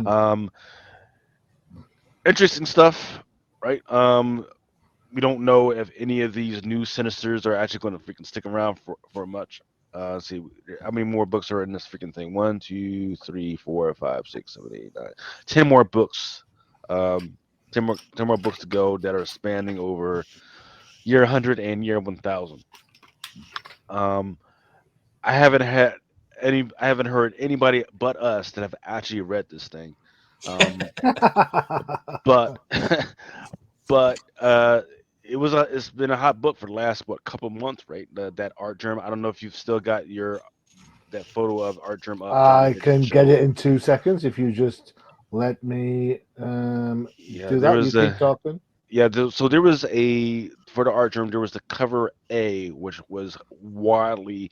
Um, Interesting stuff, right? We don't know if any of these new sinisters are actually going to freaking stick around for much. Let's see, how many more books are in this freaking thing? 1, 2, 3, 4, 5, 6, 7, 8, 9, 10 more books. 10 more books to go that are spanning over year 100 and year 1000. Um, I haven't had I haven't heard anybody but us that have actually read this thing. Um, but but it's been a hot book for the last couple months, right? That art germ. I don't know if you've still got your that photo of art germ up, Johnny, I that you can get showed. it in 2 seconds if you just let me Yeah, do there that. You was keep a talking. yeah. So there was a for the art germ. There was the cover A, which was widely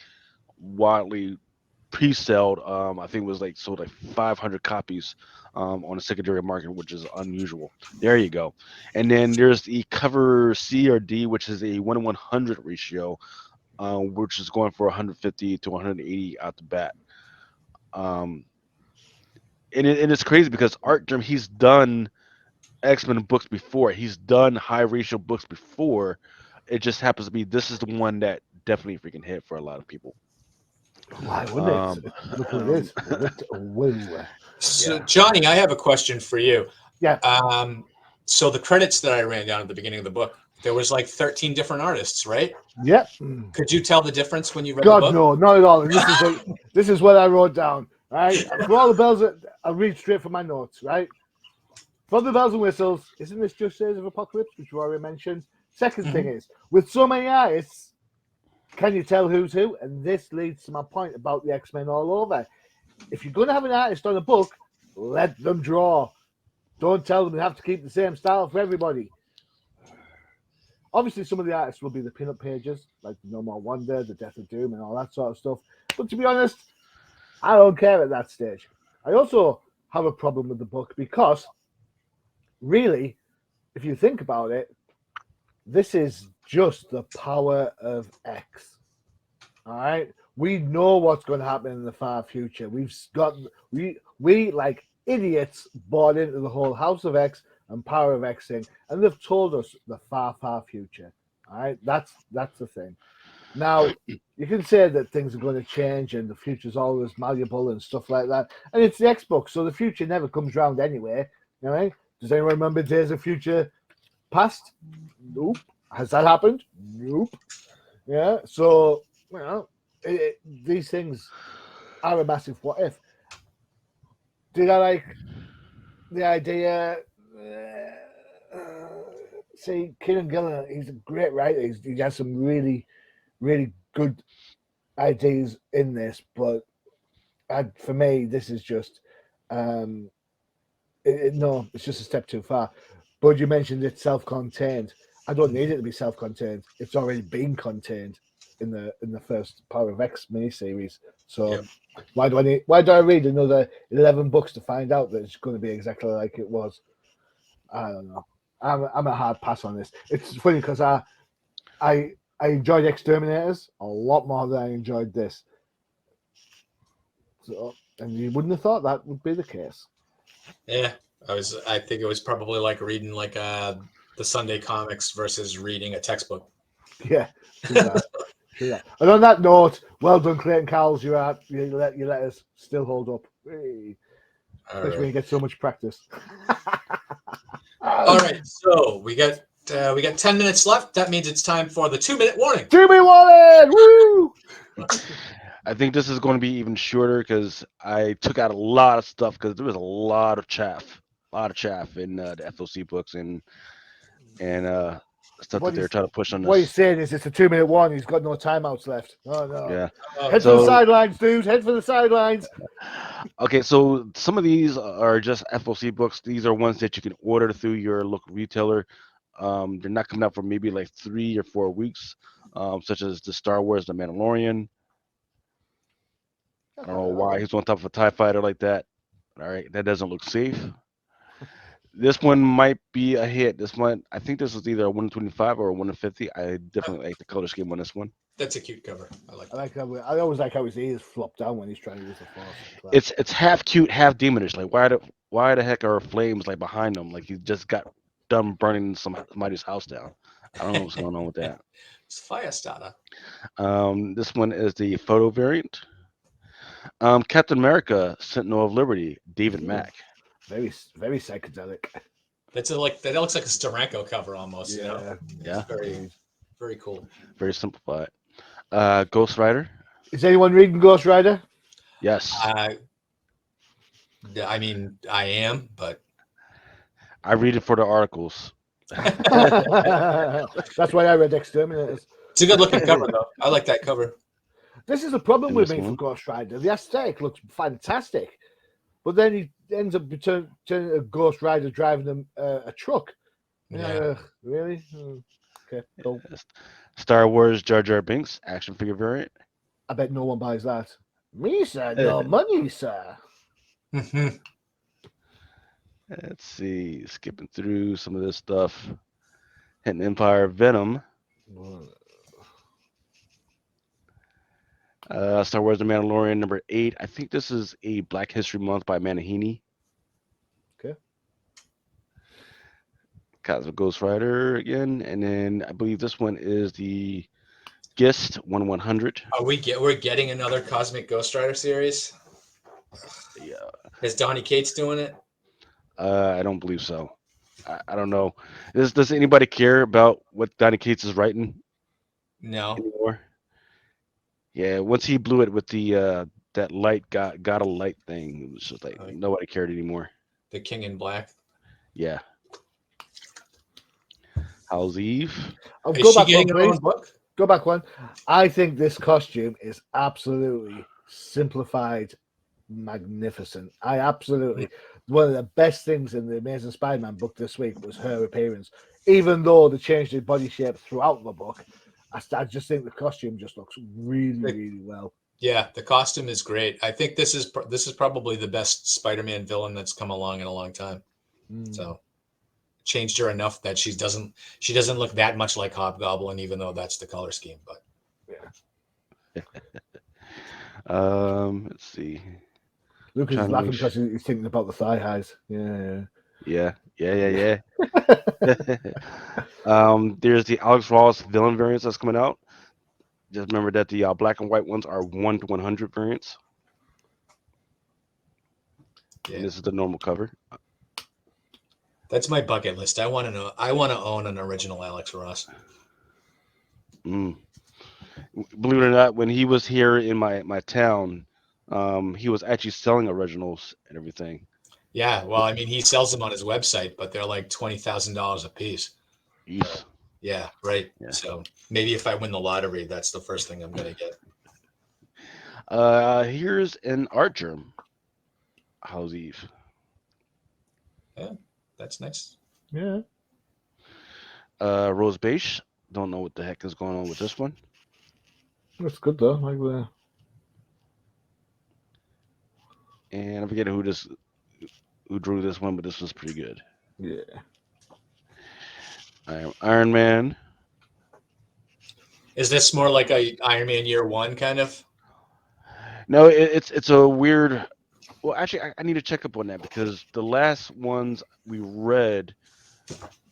pre-sold. I think it was like sold like 500 copies on the secondary market, which is unusual. There you go. And then there's the cover C or D, which is a 1:100 ratio, which is going for 150 to 180 out the bat. Um, and it's crazy because Art Germ, he's done X-Men books before. He's done high ratio books before. It just happens to be this is the one that definitely freaking hit for a lot of people. Why wouldn't it? Um, Look who it um, is. Woo. So, yeah. Johnny, I have a question for you. Yeah. So the credits that I ran down at the beginning of the book, there was like 13 different artists, right? Yeah. Could you tell the difference when you read the God, book? no, not at all. And this is what I wrote down. Right. For all the bells, I'll read straight from my notes. Right. For the bells and whistles, isn't this just Days of Apocalypse, which you already mentioned? Second thing is, with so many artists, can you tell who's who? And this leads to my point about the X-Men all over. If you're going to have an artist on a book, let them draw. Don't tell them they have to keep the same style for everybody. Obviously, some of the artists will be the pin-up pages, like No More Wonder, The Death of Doom, and all that sort of stuff. But to be honest, I don't care at that stage. I also have a problem with the book because, really, if you think about it, this is just the power of X. All right, we know what's going to happen in the far future. We like idiots bought into the whole House of X and Power of X thing, and they've told us the far future. All right, that's the thing. Now you can say that things are going to change and the future's always malleable and stuff like that, and it's the X book, so the future never comes round anyway. All right. Does anyone remember Days of Future Past? Nope. Has that happened? Nope. Yeah. So these things are a massive what if. Did I like the idea? See, Kieran Gillen, he's a great writer. He has some really good ideas in this, but for me, this is just no, it's just a step too far. But you mentioned it's self-contained. I don't need it to be self-contained. It's already been contained in the first Power of X miniseries. So Yep. why do I read another 11 books to find out that it's going to be exactly like it was? I don't know. I'm a hard pass on this. It's funny because I enjoyed Exterminators a lot more than I enjoyed this. So, and you wouldn't have thought that would be the case. Yeah, I think it was probably like reading like the Sunday comics versus reading a textbook. Yeah, true that. True that. And on that note, well done, Clayton Cowles. Your letters still hold up. Hey. All Especially when you right. get so much practice. All right. So we got 10 minutes left. That means it's time for the 2-minute warning. Jimmy Wallen! Woo! I think this is going to be even shorter because I took out a lot of stuff because there was a lot of chaff in the FOC books and stuff that they're trying to push on What he's us. saying is it's a 2-minute warning. He's got no timeouts left. Oh no! Yeah. Head for the sidelines, dude. Head for the sidelines. Okay, so some of these are just FOC books. These are ones that you can order through your local retailer. They're not coming out for maybe like 3 or 4 weeks, such as the Star Wars, The Mandalorian. I don't know why he's on top of a TIE fighter like that. All right, that doesn't look safe. This one might be a hit. This one, I think this was either a 125 or a 150. I definitely like the color scheme on this one. That's a cute cover. I like that. I always like how his ears flop down when he's trying to use the force. It's half cute, half demonish. Like why the heck are flames like behind him? Like he just got done burning somebody's house down. I don't know what's going on with that. It's fire starter. This one is the photo variant. Captain America, Sentinel of Liberty, David Mack. Very, very psychedelic. That looks like a Steranko cover almost. Yeah, you know? Yeah. It's very, very cool. Very simplified. Ghost Rider. Is anyone reading Ghost Rider? Yes. I mean, I am, but I read it for the articles. That's why I read Exterminators. It's a good looking cover, though. I like that cover. This is a problem And with this me for one? Ghost Rider. The aesthetic looks fantastic, but then he ends up turning a Ghost Rider driving a truck. Yeah. Really? Okay, cool. Star Wars Jar Jar Binks action figure variant. I bet no one buys that. Me, sir, no money, sir. Let's see. Skipping through some of this stuff. Hitting Empire Venom. Star Wars The Mandalorian number 8. I think this is a Black History Month by Manahini. Okay. Cosmic Ghost Rider again. And then I believe this one is the Gist 1100. We're getting another Cosmic Ghost Rider series? Yeah. Is Donny Cates doing it? I don't believe so. I don't know. Does anybody care about what Donny Cates is writing No. anymore? Yeah, once he blew it with the that light got a light thing, it was just like nobody cared anymore. The King in Black. Yeah. How's Eve? Is she getting her own book? Go back one. I think this costume is absolutely simplified, magnificent. One of the best things in the Amazing Spider-Man book this week was her appearance. Even though they changed her body shape throughout the book, I just think the costume just looks really, really well. Yeah, the costume is great. I think this is probably the best Spider-Man villain that's come along in a long time. So changed her enough that she doesn't look that much like Hobgoblin, even though that's the color scheme. But yeah. Let's see. Lucas is laughing because he's thinking about the thigh highs. Yeah. There's the Alex Ross villain variants that's coming out. Just remember that the black and white ones are 1 to 100 variants. Yeah. And this is the normal cover. That's my bucket list. I want to own an original Alex Ross. Believe it or not, when he was here in my town, he was actually selling originals and everything. Yeah, well, I mean, he sells them on his website, but they're like $20,000 a piece. Yes. Yeah, right. Yeah. So maybe if I win the lottery, that's the first thing I'm going to get. Here's an art germ. How's Eve? Yeah, that's nice. Yeah. Rose Beige. Don't know what the heck is going on with this one. That's good though. And I forget who drew this one, but this was pretty good. Yeah. Iron Man. Is this more like a Iron Man Year One kind of? No, it's a weird. Well, actually, I need to check up on that because the last ones we read,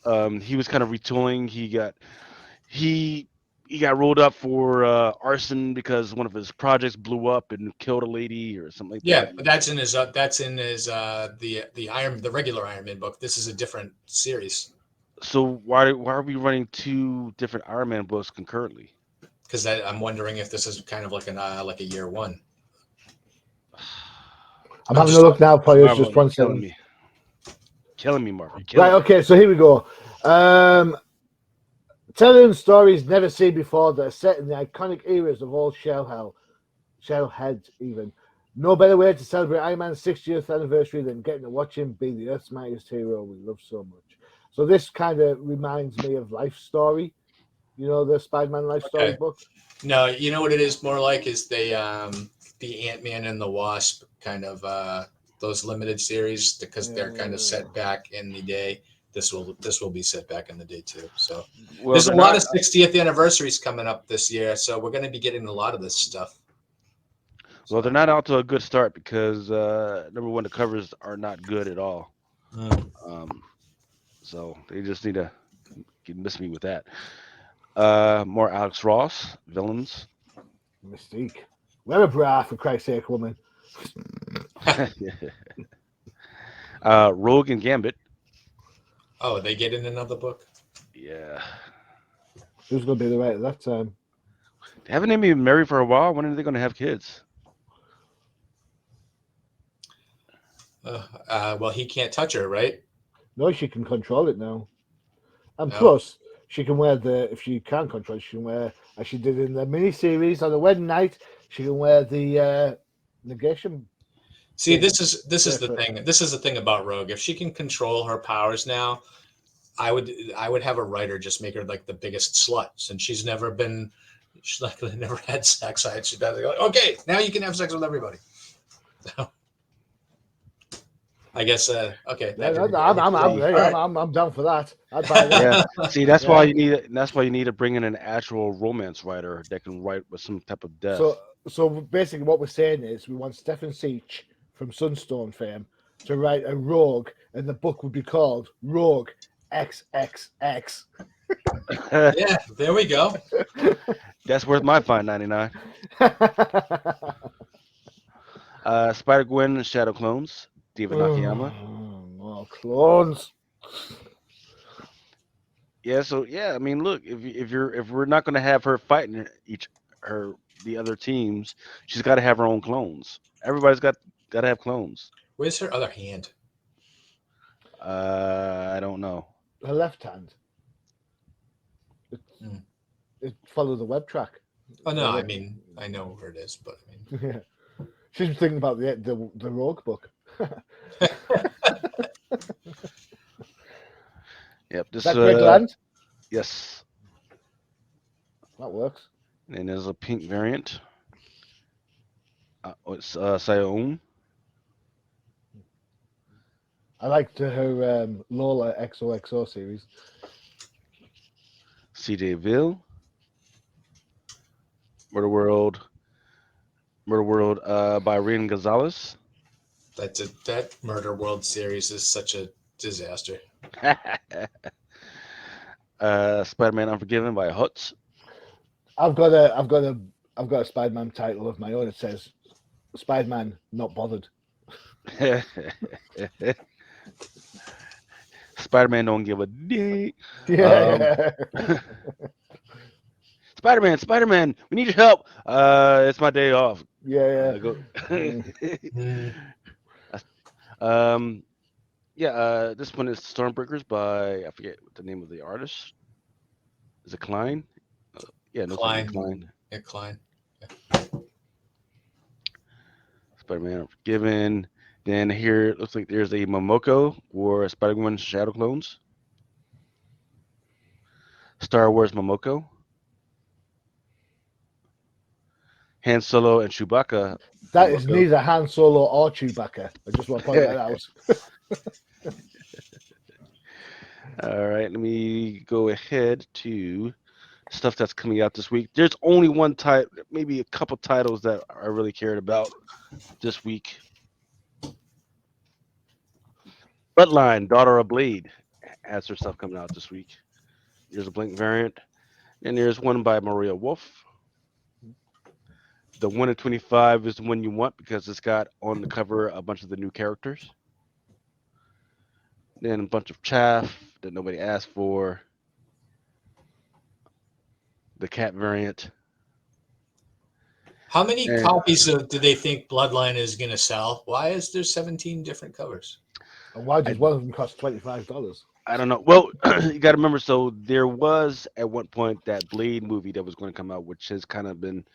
he was kind of retooling. He got rolled up for arson because one of his projects blew up and killed a lady or something like that. Yeah, but that's in his the regular Iron Man book. This is a different series. So why are we running 2 different Iron Man books concurrently? Because I'm wondering if this is kind of like a Year One. I'm having a look now for you. Just 1 Telling stories never seen before that are set in the iconic eras of old Shellhead even. No better way to celebrate Iron Man's 60th anniversary than getting to watch him be the Earth's mightiest hero we love so much. So this kind of reminds me of Life Story, you know, the Spider-Man Life Story Okay. book. No, you know what it is more like is the Ant-Man and the Wasp kind of those limited series because they're kind of set back in the day. This will be set back in the day too. So Well, there's a they're lot not. of 60th anniversaries coming up this year, so we're going to be getting a lot of this stuff. Well, they're not out to a good start because number one, the covers are not good at all. Um, so they just need to miss me with that. More Alex Ross villains. Mystique. Wear a bra, for Christ's sake, woman. Rogue and Gambit. Oh, they get in another book? Yeah. Who's going to be the right at that time? Haven't they been married for a while? When are they going to have kids? Well, he can't touch her, right? No, she can control it now. And No. plus, she can wear if she can control it, she can wear, as she did in the miniseries on the wedding night, she can wear the negation. See, thing. this is the Different. thing. This is the thing about Rogue. If she can control her powers now, I would have a writer just make her like the biggest slut since she's never had sex. She'd be like, okay, now you can have sex with everybody. I guess okay. Yeah, I'm down for that. I'd buy that. Yeah. See, that's why you need. That's why you need to bring in an actual romance writer that can write with some type of depth. So basically, what we're saying is we want Stephen Seach from Sunstone fame to write a Rogue, and the book would be called Rogue XXX. Yeah, there we go. That's worth my $5.99. Spider-Gwen and Shadow Clones. David Nakayama. Oh, clones. Yeah, so yeah, I mean, look, if we're not going to have her fighting the other teams, she's got to have her own clones. Everybody's got to have clones. Where's her other hand? I don't know. Her left hand. It follows the web track. Oh no, I mean I know where it is, but I mean, yeah. She's thinking about the Rogue book. Yep. This Is that Greg Land? Yes. That works. And there's a pink variant. It's Sion. I liked her Lola XOXO series. CJ Ville. Murder World by Rian Gonzalez. That Murder World series is such a disaster. Spider-Man Unforgiven by Hutz. I've got a Spider-Man title of my own. It says Spider-Man Not Bothered. Spider-Man don't give a d. Yeah. Spider-Man, we need your help. It's my day off. Yeah. This one is Stormbreakers by, I forget what the name of the artist. Is it Klein? Klein. Yeah, Klein. Yeah. Spider-Man Unforgiven. Then here it looks like there's a Momoko or Spider-Man Shadow Clones. Star Wars Momoko. Han Solo and Chewbacca. That is neither Han Solo or Chewbacca. I just want to point that out. All right, let me go ahead to stuff that's coming out this week. There's only one title, maybe a couple titles that I really cared about this week. Bloodline, Daughter of Blade, has her stuff coming out this week. There's a Blink variant, and there's one by Maria Wolf. The 1 in 25 is the one you want because it's got on the cover a bunch of the new characters. Then a bunch of chaff that nobody asked for. The cat variant. How many copies do they think Bloodline is going to sell? Why is there 17 different covers? And why does one of them cost $25? I don't know. Well, you got to remember. So there was at one point that Blade movie that was going to come out, which has kind of been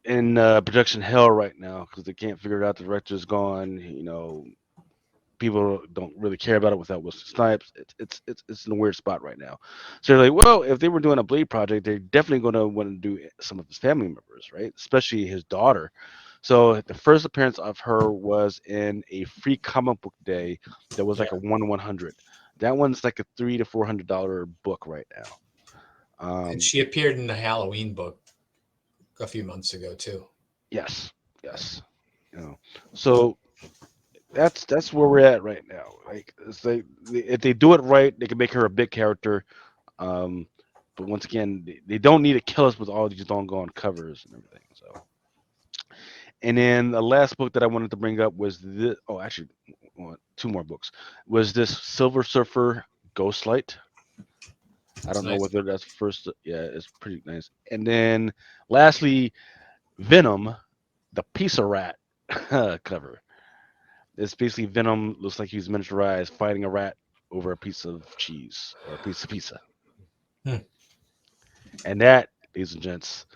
in production hell right now because they can't figure it out. The director's gone. People don't really care about it without Wesley Snipes. It's in a weird spot right now. So they're like, well, if they were doing a Blade project, they're definitely going to want to do some of his family members, right? Especially his daughter. So the first appearance of her was in a free comic book day that was Yeah, like a 1/100. That one's like a $300 to $400 book right now. and Um, she appeared in the Halloween book a few months ago too. yes, yes. You know, so that's where we're at right now. Like, it's like if they do it right, they can make her a big character. Um, but once again, they don't need to kill us with all these doggone covers and everything. So, and then the last book that I wanted to bring up was this. Oh, actually, two more books. Was this Silver Surfer Ghostlight? I It's don't know nice. whether that's first. Yeah, it's pretty nice. And then lastly, Venom, the Pizza Rat cover. It's basically Venom looks like he's miniaturized fighting a rat over a piece of cheese or a piece of pizza. Hmm. And that, ladies and gents,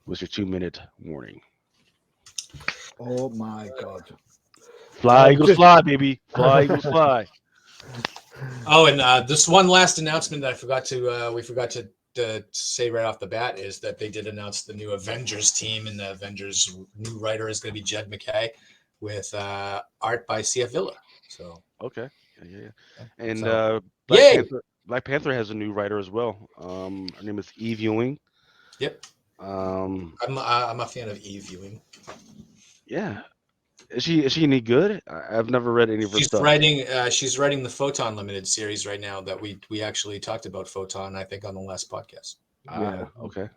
was your 2-minute warning. Oh my god. Fly, Eagles, Just fly, baby. Fly, Eagles, fly. Oh, and this one last announcement that we forgot to say right off the bat is that they did announce the new Avengers team, and the Avengers new writer is going to be Jed McKay, with art by C.F. Villa. So, Okay. Yeah. And so Black yay! Panther. Black Panther has a new writer as well. Her name is Eve Ewing. Yep, Um, I'm a fan of Eve Ewing. yeah. Is she any good? I've never read any of her stuff. She's writing the Photon Limited series right now that we actually talked about Photon, I think, on the last podcast. yeah. Okay.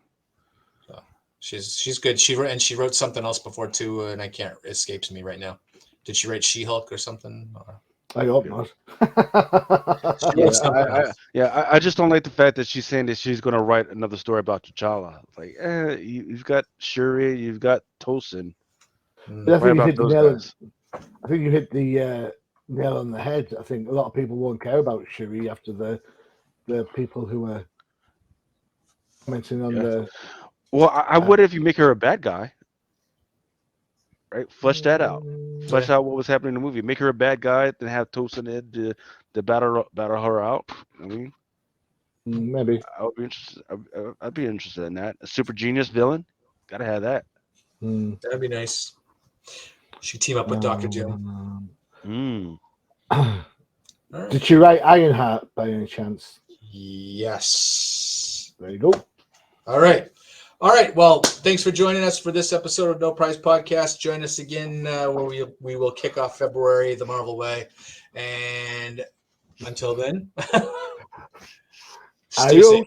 So she's good. She wrote something else before too, and I can't escapes me right now. Did she write She-Hulk or something? Or I hope Yeah. not. she wrote Yeah, something else. I just don't like the fact that she's saying that she's going to write another story about T'Challa. It's like, you've got Shuri, you've got Tosin. But Mm. I Write think you about hit the those nail. guys. I think you hit the nail on the head. I think a lot of people won't care about Shuri after the people who are commenting on Yeah. the. Well, I would if you make her a bad guy, right? Flesh that out. Yeah, Flesh out what was happening in the movie. Make her a bad guy, then have Tosin Ed to battle her out. I mean, Maybe. I would be interested. I'd be interested in that. A super genius villain, gotta have that. Mm. that'd be nice. She team up with Doctor Doom. Mm. All right. Did she write Ironheart by any chance? Yes. There you go. All right. All right. Well, thanks for joining us for this episode of No Prize Podcast. Join us again where we will kick off February the Marvel way. And until then, stay safe. Adios.